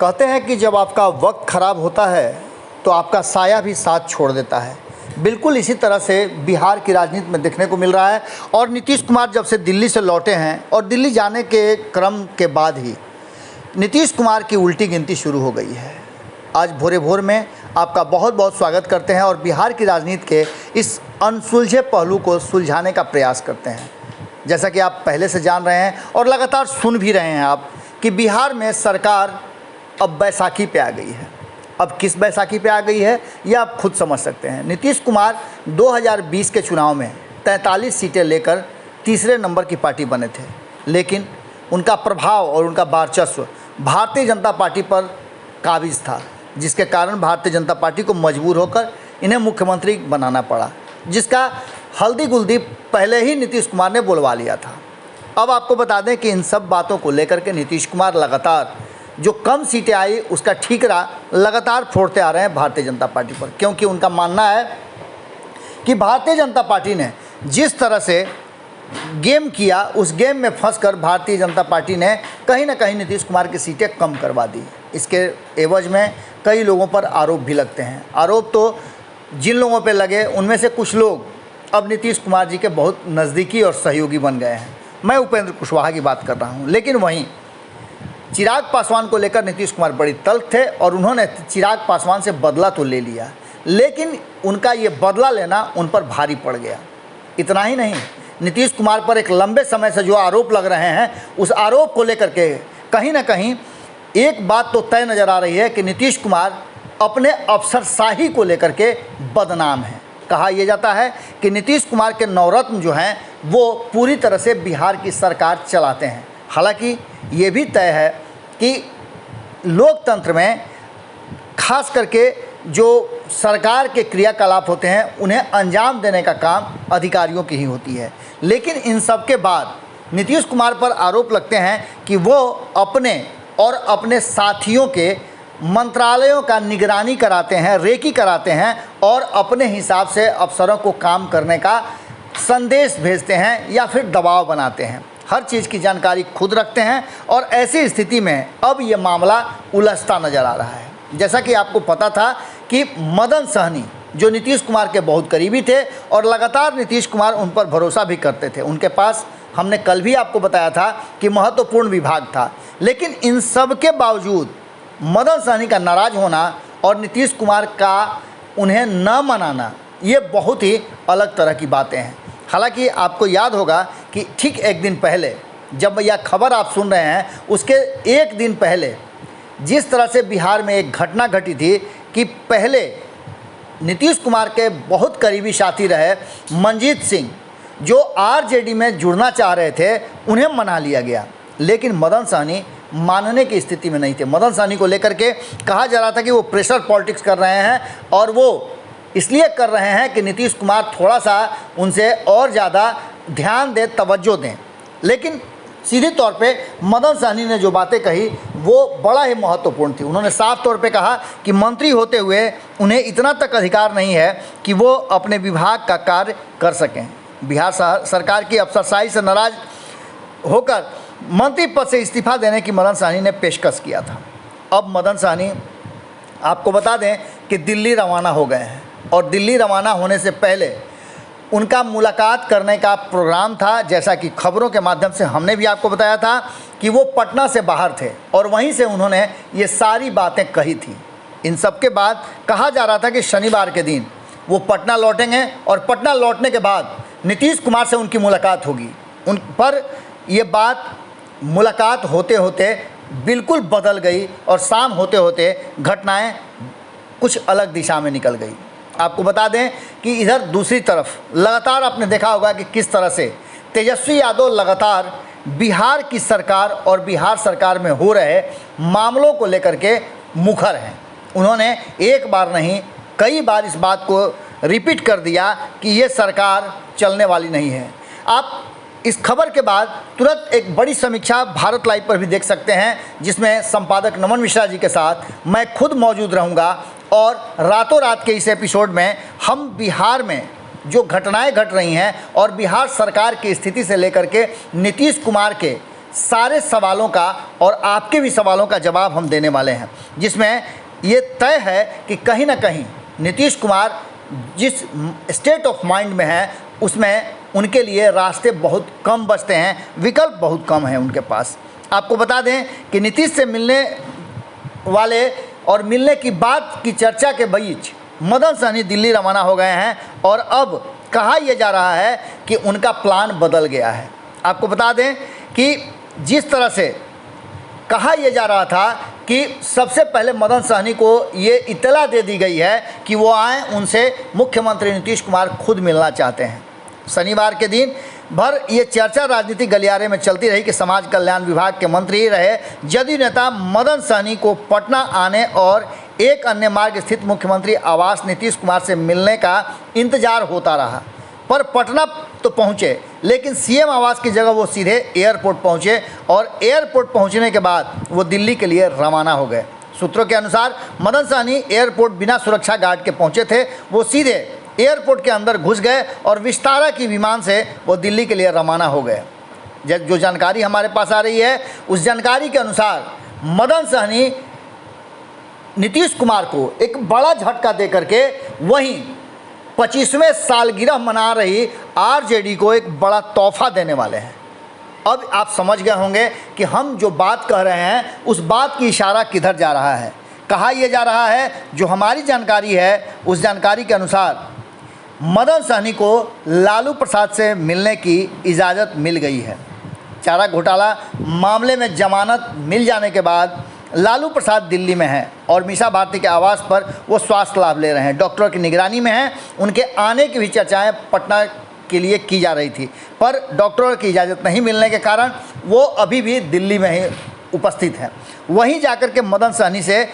कहते हैं कि जब आपका वक्त ख़राब होता है तो आपका साया भी साथ छोड़ देता है। बिल्कुल इसी तरह से बिहार की राजनीति में देखने को मिल रहा है। और नीतीश कुमार जब से दिल्ली से लौटे हैं और दिल्ली जाने के क्रम के बाद ही नीतीश कुमार की उल्टी गिनती शुरू हो गई है। आज भोरे भोर में आपका बहुत बहुत स्वागत करते हैं और बिहार की राजनीति के इस अनसुलझे पहलू को सुलझाने का प्रयास करते हैं। जैसा कि आप पहले से जान रहे हैं और लगातार सुन भी रहे हैं आप कि बिहार में सरकार अब बैसाखी पे आ गई है। अब किस बैसाखी पे आ गई है ये आप खुद समझ सकते हैं। नीतीश कुमार 2020 के चुनाव में 43 सीटें लेकर तीसरे नंबर की पार्टी बने थे, लेकिन उनका प्रभाव और उनका वर्चस्व भारतीय जनता पार्टी पर काबिज था, जिसके कारण भारतीय जनता पार्टी को मजबूर होकर इन्हें मुख्यमंत्री बनाना पड़ा, जिसका हल्दी गुल्दी पहले ही नीतीश कुमार ने बोलवा लिया था। अब आपको बता दें कि इन सब बातों को लेकर के नीतीश कुमार लगातार जो कम सीटें आई उसका ठीकरा लगातार फोड़ते आ रहे हैं भारतीय जनता पार्टी पर, क्योंकि उनका मानना है कि भारतीय जनता पार्टी ने जिस तरह से गेम किया उस गेम में फंसकर भारतीय जनता पार्टी ने कहीं ना कहीं नीतीश कुमार की सीटें कम करवा दी। इसके एवज में कई लोगों पर आरोप भी लगते हैं। आरोप तो जिन लोगों पे लगे उनमें से कुछ लोग अब नीतीश कुमार जी के बहुत नज़दीकी और सहयोगी बन गए हैं। मैं उपेंद्र कुशवाहा की बात कर रहा हूं। लेकिन वहीं चिराग पासवान को लेकर नीतीश कुमार बड़ी तल्ख थे और उन्होंने चिराग पासवान से बदला तो ले लिया, लेकिन उनका ये बदला लेना उन पर भारी पड़ गया। इतना ही नहीं, नीतीश कुमार पर एक लंबे समय से जो आरोप लग रहे हैं उस आरोप को लेकर के कहीं ना कहीं एक बात तो तय नज़र आ रही है कि नीतीश कुमार अपने अफसरशाही को लेकर के बदनाम है। कहा यह जाता है कि नीतीश कुमार के नवरत्न जो हैं वो पूरी तरह से बिहार की सरकार चलाते हैं। हालांकि ये भी तय है कि लोकतंत्र में खास करके जो सरकार के क्रियाकलाप होते हैं उन्हें अंजाम देने का काम अधिकारियों की ही होती है। लेकिन इन सब के बाद नीतीश कुमार पर आरोप लगते हैं कि वो अपने और अपने साथियों के मंत्रालयों का निगरानी कराते हैं, रेकी कराते हैं और अपने हिसाब से अफसरों को काम करने का संदेश भेजते हैं या फिर दबाव बनाते हैं। हर चीज़ की जानकारी खुद रखते हैं और ऐसी स्थिति में अब ये मामला उलझता नज़र आ रहा है। जैसा कि आपको पता था कि मदन सहनी जो नीतीश कुमार के बहुत करीबी थे और लगातार नीतीश कुमार उन पर भरोसा भी करते थे, उनके पास हमने कल भी आपको बताया था कि महत्वपूर्ण विभाग था। लेकिन इन सब के बावजूद मदन सहनी का नाराज़ होना और नीतीश कुमार का उन्हें न मनाना ये बहुत ही अलग तरह की बातें हैं। हालांकि आपको याद होगा कि ठीक एक दिन पहले जब यह खबर आप सुन रहे हैं उसके एक दिन पहले जिस तरह से बिहार में एक घटना घटी थी कि पहले नीतीश कुमार के बहुत करीबी साथी रहे मंजीत सिंह जो आरजेडी में जुड़ना चाह रहे थे, उन्हें मना लिया गया, लेकिन मदन सहनी मानने की स्थिति में नहीं थे। मदन सहनी को लेकर के कहा जा रहा था कि वो प्रेशर पॉलिटिक्स कर रहे हैं और वो इसलिए कर रहे हैं कि नीतीश कुमार थोड़ा सा उनसे और ज़्यादा ध्यान दें, तवज्जो दें। लेकिन सीधे तौर पे मदन सहनी ने जो बातें कही वो बड़ा ही महत्वपूर्ण थी। उन्होंने साफ तौर पे कहा कि मंत्री होते हुए उन्हें इतना तक अधिकार नहीं है कि वो अपने विभाग का कार्य कर सकें। बिहार सरकार की अफसरशाही से नाराज होकर मंत्री पद से इस्तीफा देने की मदन सहनी ने पेशकश किया था। अब मदन सहनी आपको बता दें कि दिल्ली रवाना हो गए हैं और दिल्ली रवाना होने से पहले उनका मुलाकात करने का प्रोग्राम था। जैसा कि खबरों के माध्यम से हमने भी आपको बताया था कि वो पटना से बाहर थे और वहीं से उन्होंने ये सारी बातें कही थी। इन सब के बाद कहा जा रहा था कि शनिवार के दिन वो पटना लौटेंगे और पटना लौटने के बाद नीतीश कुमार से उनकी मुलाकात होगी। उन पर ये बात मुलाकात होते होते बिल्कुल बदल गई और शाम होते होते घटनाएं कुछ अलग दिशा में निकल गई। आपको बता दें कि इधर दूसरी तरफ लगातार आपने देखा होगा कि किस तरह से तेजस्वी यादव लगातार बिहार की सरकार और बिहार सरकार में हो रहे मामलों को लेकर के मुखर हैं। उन्होंने एक बार नहीं कई बार इस बात को रिपीट कर दिया कि ये सरकार चलने वाली नहीं है। आप इस खबर के बाद तुरंत एक बड़ी समीक्षा भारत लाइव पर भी देख सकते हैं, जिसमें संपादक नमन मिश्रा जी के साथ मैं खुद मौजूद रहूंगा और रातों रात के इस एपिसोड में हम बिहार में जो घटनाएं घट रही हैं और बिहार सरकार की स्थिति से लेकर के नीतीश कुमार के सारे सवालों का और आपके भी सवालों का जवाब हम देने वाले हैं, जिसमें ये तय है कि कहीं ना कहीं नीतीश कुमार जिस स्टेट ऑफ माइंड में है उसमें उनके लिए रास्ते बहुत कम बचते हैं, विकल्प बहुत कम हैं उनके पास। आपको बता दें कि नीतीश से मिलने वाले और मिलने की बात की चर्चा के बीच मदन सहनी दिल्ली रवाना हो गए हैं और अब कहा यह जा रहा है कि उनका प्लान बदल गया है। आपको बता दें कि जिस तरह से कहा यह जा रहा था कि सबसे पहले मदन सहनी को ये इत्तला दे दी गई है कि वो आएँ, उनसे मुख्यमंत्री नीतीश कुमार खुद मिलना चाहते हैं। शनिवार के दिन भर ये चर्चा राजनीतिक गलियारे में चलती रही कि समाज कल्याण विभाग के मंत्री रहे जदयू नेता मदन सहनी को पटना आने और एक अन्य मार्ग स्थित मुख्यमंत्री आवास नीतीश कुमार से मिलने का इंतजार होता रहा। पर पटना तो पहुँचे, लेकिन सीएम आवास की जगह वो सीधे एयरपोर्ट पहुँचे और एयरपोर्ट पहुँचने के बाद वो दिल्ली के लिए रवाना हो गए। सूत्रों के अनुसार मदन सहनी एयरपोर्ट बिना सुरक्षा गार्ड के पहुँचे थे। वो सीधे एयरपोर्ट के अंदर घुस गए और विस्तारा की विमान से वो दिल्ली के लिए रवाना हो गए। जो जानकारी हमारे पास आ रही है, उस जानकारी के अनुसार मदन सहनी नीतीश कुमार को एक बड़ा झटका दे करके वहीं 25वें सालगिरह मना रही आरजेडी को एक बड़ा तोहफा देने वाले हैं। अब आप समझ गए होंगे कि हम जो बात कह रहे हैं उस बात की इशारा किधर जा रहा है। कहा यह जा रहा है, जो हमारी जानकारी है उस जानकारी के अनुसार मदन सहनी को लालू प्रसाद से मिलने की इजाज़त मिल गई है। चारा घोटाला मामले में जमानत मिल जाने के बाद लालू प्रसाद दिल्ली में हैं और मीसा भारती के आवास पर वो स्वास्थ्य लाभ ले रहे हैं। डॉक्टरों की निगरानी में हैं। उनके आने की भी चर्चाएं पटना के लिए की जा रही थी, पर डॉक्टरों की इजाज़त नहीं मिलने के कारण वो अभी भी दिल्ली में ही उपस्थित हैं। वहीं जाकर के मदन सहनी से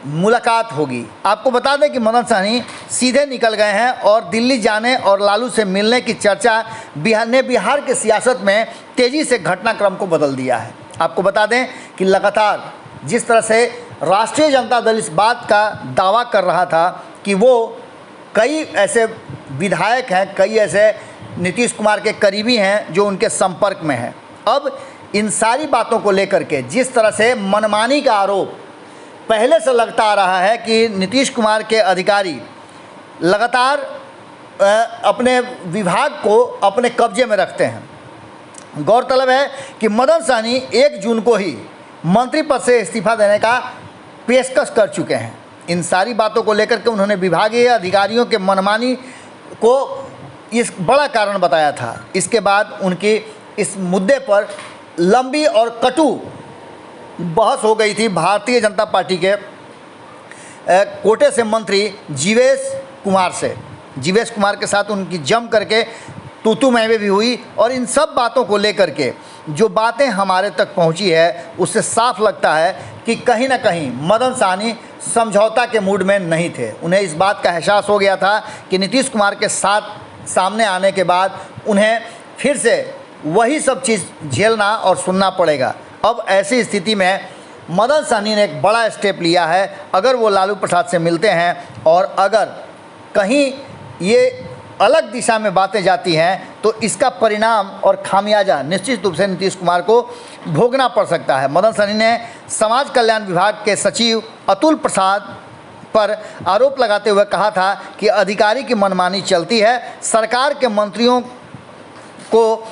मुलाकात होगी। आपको बता दें कि मदन सहनी सीधे निकल गए हैं और दिल्ली जाने और लालू से मिलने की चर्चा बिहार के सियासत में तेज़ी से घटनाक्रम को बदल दिया है। आपको बता दें कि लगातार जिस तरह से राष्ट्रीय जनता दल इस बात का दावा कर रहा था कि वो कई ऐसे विधायक हैं, कई ऐसे नीतीश कुमार के करीबी हैं जो उनके संपर्क में हैं। अब इन सारी बातों को लेकर के जिस तरह से मनमानी का आरोप पहले से लगता आ रहा है कि नीतीश कुमार के अधिकारी लगातार अपने विभाग को अपने कब्जे में रखते हैं। गौरतलब है कि मदन सहनी 1 जून को ही मंत्री पद से इस्तीफा देने का पेशकश कर चुके हैं। इन सारी बातों को लेकर के उन्होंने विभागीय अधिकारियों के मनमानी को इस बड़ा कारण बताया था। इसके बाद उनकी इस मुद्दे पर लंबी और कटु बहस हो गई थी भारतीय जनता पार्टी के कोटे से मंत्री जीवेश कुमार से। जीवेश कुमार के साथ उनकी जम करके तूतू महवे भी हुई और इन सब बातों को लेकर के जो बातें हमारे तक पहुंची है उससे साफ लगता है कि कहीं ना कहीं मदन सहनी समझौता के मूड में नहीं थे। उन्हें इस बात का एहसास हो गया था कि नीतीश कुमार के साथ सामने आने के बाद उन्हें फिर से वही सब चीज़ झेलना और सुनना पड़ेगा। अब ऐसी स्थिति में मदन सहनी ने एक बड़ा स्टेप लिया है। अगर वो लालू प्रसाद से मिलते हैं और अगर कहीं ये अलग दिशा में बातें जाती हैं तो इसका परिणाम और खामियाजा निश्चित रूप से नीतीश कुमार को भोगना पड़ सकता है। मदन सहनी ने समाज कल्याण विभाग के सचिव अतुल प्रसाद पर आरोप लगाते हुए कहा था कि अधिकारी की मनमानी चलती है, सरकार के मंत्रियों को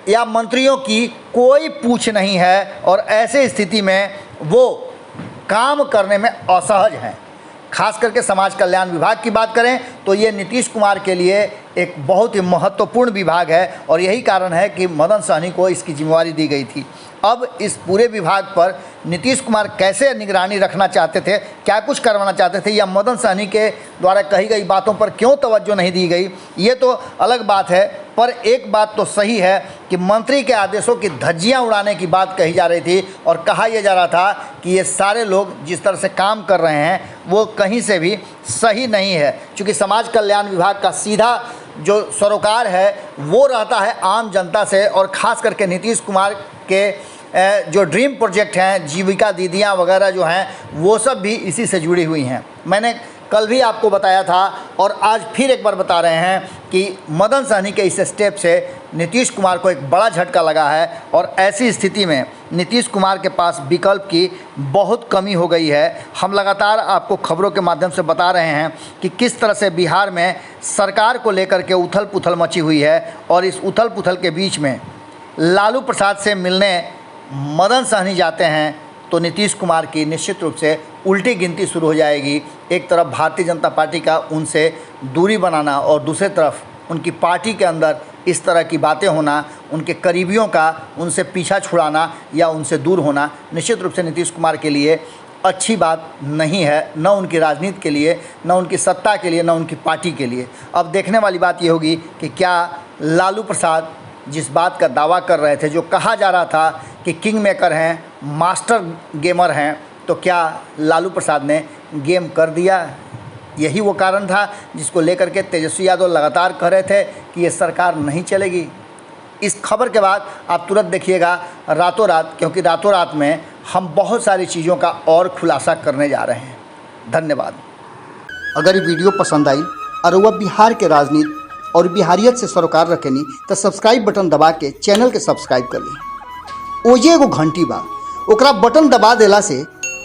या मंत्रियों की कोई पूछ नहीं है और ऐसे स्थिति में वो काम करने में असहज हैं। खास करके समाज कल्याण विभाग की बात करें तो ये नीतीश कुमार के लिए एक बहुत ही महत्वपूर्ण विभाग है और यही कारण है कि मदन सहनी को इसकी जिम्मेवारी दी गई थी। अब इस पूरे विभाग पर नीतीश कुमार कैसे निगरानी रखना चाहते थे, क्या कुछ करवाना चाहते थे या मदन सहनी के द्वारा कही गई बातों पर क्यों तवज्जो नहीं दी गई, ये तो अलग बात है। पर एक बात तो सही है कि मंत्री के आदेशों की धज्जियां उड़ाने की बात कही जा रही थी और कहा यह जा रहा था कि ये सारे लोग जिस तरह से काम कर रहे हैं वो कहीं से भी सही नहीं है। क्योंकि समाज कल्याण विभाग का सीधा जो सरोकार है वो रहता है आम जनता से और ख़ास करके नीतीश कुमार के जो ड्रीम प्रोजेक्ट हैं, जीविका दीदियाँ वगैरह जो हैं, वो सब भी इसी से जुड़ी हुई हैं। मैंने कल भी आपको बताया था और आज फिर एक बार बता रहे हैं कि मदन सहनी के इस स्टेप से नीतीश कुमार को एक बड़ा झटका लगा है और ऐसी स्थिति में नीतीश कुमार के पास विकल्प की बहुत कमी हो गई है। हम लगातार आपको खबरों के माध्यम से बता रहे हैं कि किस तरह से बिहार में सरकार को लेकर के उथल पुथल मची हुई है और इस उथल पुथल के बीच में लालू प्रसाद से मिलने मदन सहनी जाते हैं तो नीतीश कुमार की निश्चित रूप से उल्टी गिनती शुरू हो जाएगी। एक तरफ भारतीय जनता पार्टी का उनसे दूरी बनाना और दूसरी तरफ उनकी पार्टी के अंदर इस तरह की बातें होना, उनके करीबियों का उनसे पीछा छुड़ाना या उनसे दूर होना निश्चित रूप से नीतीश कुमार के लिए अच्छी बात नहीं है, न उनकी राजनीति के लिए, न उनकी सत्ता के लिए, न उनकी पार्टी के लिए। अब देखने वाली बात ये होगी कि क्या लालू प्रसाद जिस बात का दावा कर रहे थे, जो कहा जा रहा था कि किंग मेकर हैं, मास्टर गेमर हैं, तो क्या लालू प्रसाद ने गेम कर दिया? यही वो कारण था जिसको लेकर के तेजस्वी यादव लगातार कह रहे थे कि ये सरकार नहीं चलेगी। इस खबर के बाद आप तुरंत देखिएगा रातों रात, क्योंकि रातों रात में हम बहुत सारी चीज़ों का और खुलासा करने जा रहे हैं। धन्यवाद। अगर ये वीडियो पसंद आई और वह बिहार के राजनीति और बिहारियत से सरोकार रखेनी तो सब्सक्राइब बटन दबा के चैनल के सब्सक्राइब कर ली। ओजे एगो घंटी बा, ओकरा बटन दबा देला से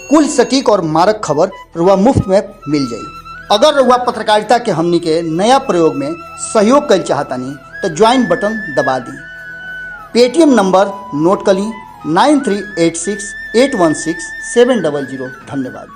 कुल सटीक और मारक खबर रुआ मुफ्त में मिल जाई। अगर रुआ पत्रकारिता के हमनी के नया प्रयोग में सहयोग कर चाहतानी तो ज्वाइन बटन दबा दी। पेटीएम नंबर नोट कर ली 9386816700। धन्यवाद।